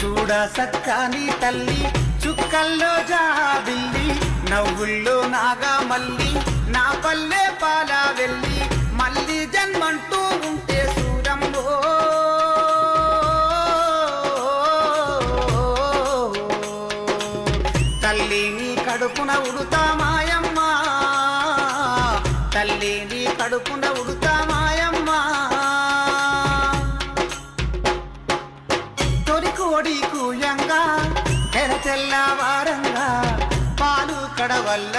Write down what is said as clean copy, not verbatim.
చూడ సక్కాని తల్లి చుక్కల్లో జాబిల్లి నవ్వుల్లో నాగా మల్లి నా పల్లె పాల వెళ్ళి మళ్ళీ జన్మంటూ ఉంటే సూరంలో తల్లి నీ కడుపున ఉడుతా మాయమ్మ తల్లి నీ కడుపున ఉడుతా మాయమ్మ తొరికోడి కూయంగా తెల్లవారంగా పాలు కడవల్ల